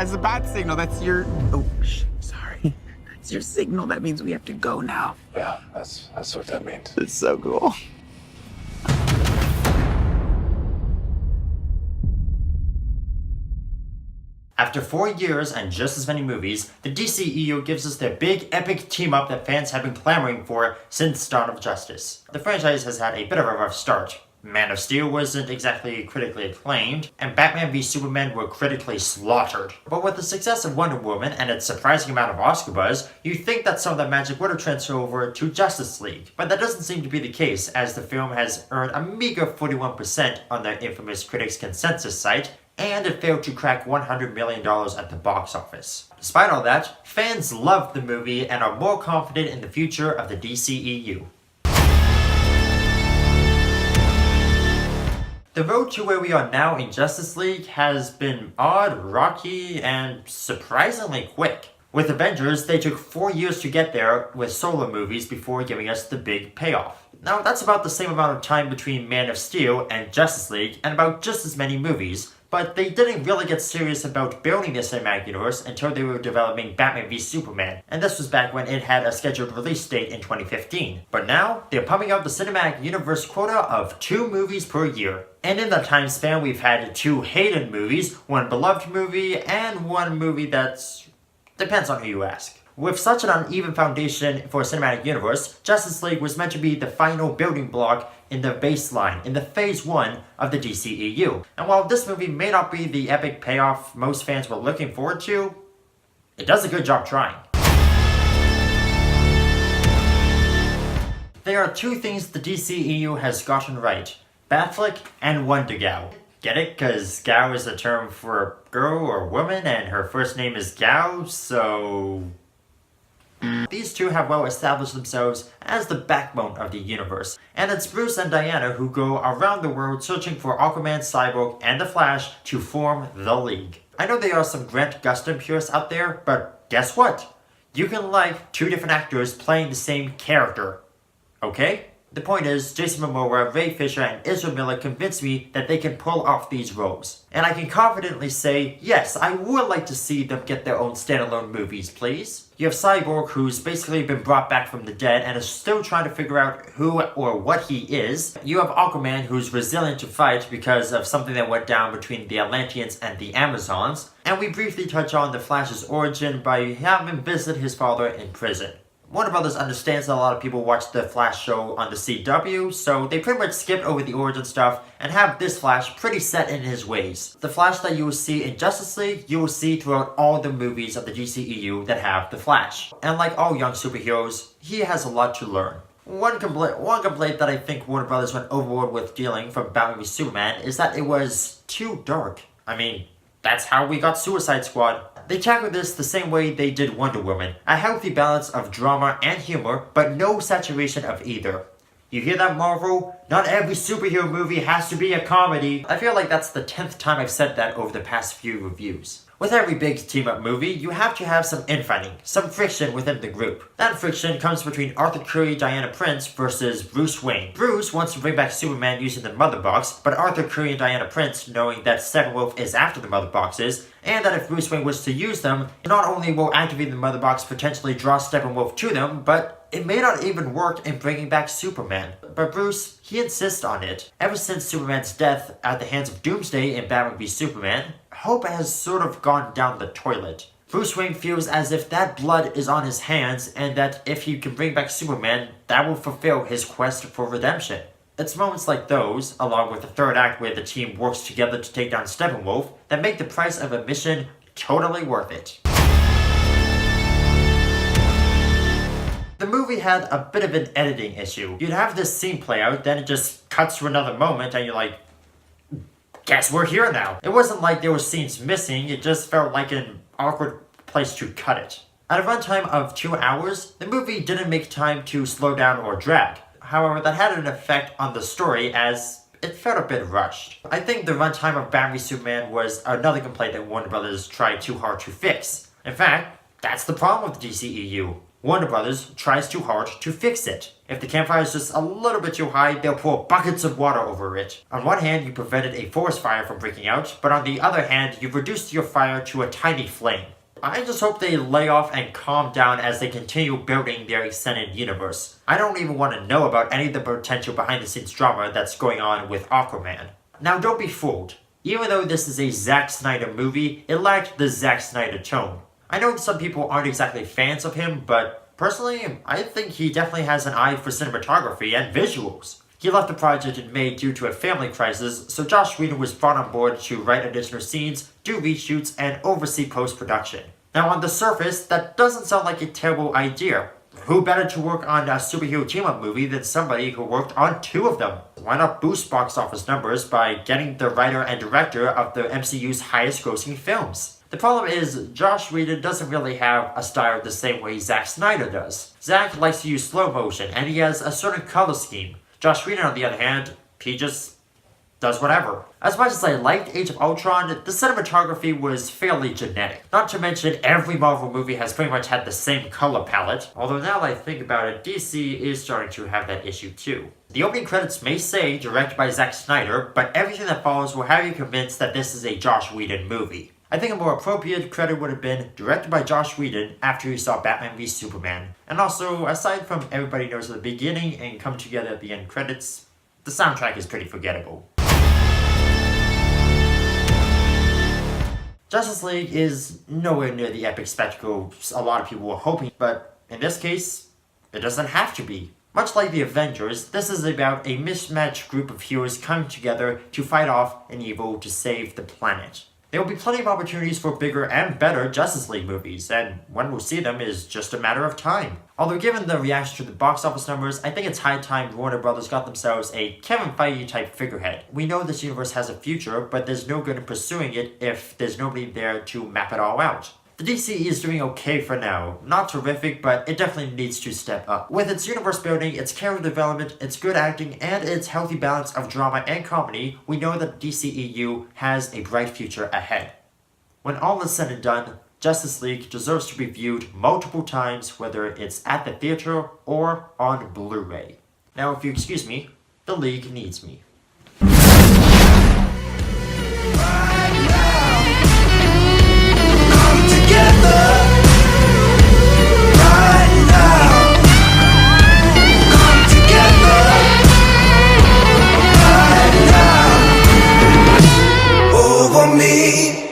That's a bad signal. That's your... Oh, sorry. That's your signal. That means we have to go now. Yeah, that's what that means. It's so cool. After 4 years and just as many movies, the DCEU gives us their big epic team-up that fans have been clamoring for since Dawn of Justice. The franchise has had a bit of a rough start. Man of Steel wasn't exactly critically acclaimed, and Batman v Superman were critically slaughtered. But with the success of Wonder Woman and its surprising amount of Oscar buzz, you'd think that some of that magic would have transferred over to Justice League. But that doesn't seem to be the case, as the film has earned a meager 41% on the infamous critics' consensus site, and it failed to crack $100 million at the box office. Despite all that, fans loved the movie and are more confident in the future of the DCEU. The road to where we are now in Justice League has been odd, rocky, and surprisingly quick. With Avengers, they took 4 years to get there with solo movies before giving us the big payoff. Now, that's about the same amount of time between Man of Steel and Justice League, and about just as many movies, but they didn't really get serious about building the cinematic universe until they were developing Batman v Superman, and this was back when it had a scheduled release date in 2015. But now, they're pumping out the cinematic universe quota of 2 movies per year. And in that time span, we've had 2 hated movies, 1 beloved movie, and 1 movie that's... depends on who you ask. With such an uneven foundation for a cinematic universe, Justice League was meant to be the final building block in the baseline, in the phase 1 of the DCEU. And while this movie may not be the epic payoff most fans were looking forward to, it does a good job trying. There are 2 things the DCEU has gotten right: Batfleck and Wonder Gal. Get it? Cause Gal is a term for a girl or woman and her first name is Gal, so... These 2 have well established themselves as the backbone of the universe, and it's Bruce and Diana who go around the world searching for Aquaman, Cyborg, and the Flash to form the League. I know there are some Grant Gustin purists out there, but guess what? You can like 2 different actors playing the same character. Okay? The point is, Jason Momoa, Ray Fisher, and Ezra Miller convinced me that they can pull off these roles. And I can confidently say, yes, I would like to see them get their own standalone movies, please. You have Cyborg, who's basically been brought back from the dead and is still trying to figure out who or what he is. You have Aquaman, who's resilient to fight because of something that went down between the Atlanteans and the Amazons. And we briefly touch on the Flash's origin by having him visit his father in prison. Warner Brothers understands that a lot of people watch the Flash show on the CW, so they pretty much skipped over the origin stuff and have this Flash pretty set in his ways. The Flash that you will see in Justice League, you will see throughout all the movies of the DCEU that have the Flash. And like all young superheroes, he has a lot to learn. One complaint that I think Warner Brothers went overboard with dealing from Batman v Superman is that it was too dark. I mean, that's how we got Suicide Squad. They tackled this the same way they did Wonder Woman. A healthy balance of drama and humor, but no saturation of either. You hear that, Marvel? Not every superhero movie has to be a comedy. I feel like that's the 10th time I've said that over the past few reviews. With every big team-up movie, you have to have some infighting, some friction within the group. That friction comes between Arthur Curry, Diana Prince versus Bruce Wayne. Bruce wants to bring back Superman using the Mother Box, but Arthur Curry and Diana Prince, knowing that Steppenwolf is after the Mother Boxes, and that if Bruce Wayne was to use them, not only will activating the Mother Box potentially draw Steppenwolf to them, but it may not even work in bringing back Superman. But Bruce, he insists on it. Ever since Superman's death at the hands of Doomsday in Batman v Superman, hope has sort of gone down the toilet. Bruce Wayne feels as if that blood is on his hands, and that if he can bring back Superman, that will fulfill his quest for redemption. It's moments like those, along with the third act where the team works together to take down Steppenwolf, that make the price of admission totally worth it. The movie had a bit of an editing issue. You'd have this scene play out, then it just cuts to another moment, and you're like, guess we're here now. It wasn't like there were scenes missing, it just felt like an awkward place to cut it. At a runtime of 2 hours, the movie didn't make time to slow down or drag. However, that had an effect on the story as it felt a bit rushed. I think the runtime of Batman v Superman was another complaint that Warner Brothers tried too hard to fix. In fact, that's the problem with the DCEU. Warner Brothers tries too hard to fix it. If the campfire is just a little bit too high, they'll pour buckets of water over it. On one hand, you prevented a forest fire from breaking out, but on the other hand, you've reduced your fire to a tiny flame. I just hope they lay off and calm down as they continue building their extended universe. I don't even want to know about any of the potential behind-the-scenes drama that's going on with Aquaman. Now don't be fooled. Even though this is a Zack Snyder movie, it lacked the Zack Snyder tone. I know some people aren't exactly fans of him, but personally, I think he definitely has an eye for cinematography and visuals. He left the project in May due to a family crisis, so Joss Whedon was brought on board to write additional scenes, do reshoots, and oversee post-production. Now on the surface, that doesn't sound like a terrible idea. Who better to work on a superhero team-up movie than somebody who worked on 2 of them? Why not boost box office numbers by getting the writer and director of the MCU's highest-grossing films? The problem is, Joss Whedon doesn't really have a style the same way Zack Snyder does. Zack likes to use slow motion, and he has a certain color scheme. Joss Whedon, on the other hand, he just does whatever. As much as I liked Age of Ultron, the cinematography was fairly generic. Not to mention, every Marvel movie has pretty much had the same color palette. Although now that I think about it, DC is starting to have that issue too. The opening credits may say directed by Zack Snyder, but everything that follows will have you convinced that this is a Joss Whedon movie. I think a more appropriate credit would have been directed by Joss Whedon after he saw Batman v Superman. And also, aside from Everybody Knows at the beginning and Come Together at the end credits, the soundtrack is pretty forgettable. Justice League is nowhere near the epic spectacle a lot of people were hoping, but in this case, it doesn't have to be. Much like the Avengers, this is about a mismatched group of heroes coming together to fight off an evil to save the planet. There will be plenty of opportunities for bigger and better Justice League movies, and when we'll see them is just a matter of time. Although given the reaction to the box office numbers, I think it's high time Warner Brothers got themselves a Kevin Feige type figurehead. We know this universe has a future, but there's no good in pursuing it if there's nobody there to map it all out. The DCE is doing okay for now. Not terrific, but it definitely needs to step up. With its universe building, its character development, its good acting, and its healthy balance of drama and comedy, we know that DCEU has a bright future ahead. When all is said and done, Justice League deserves to be viewed multiple times, whether it's at the theater or on Blu-ray. Now, if you excuse me, the League needs me. Over me.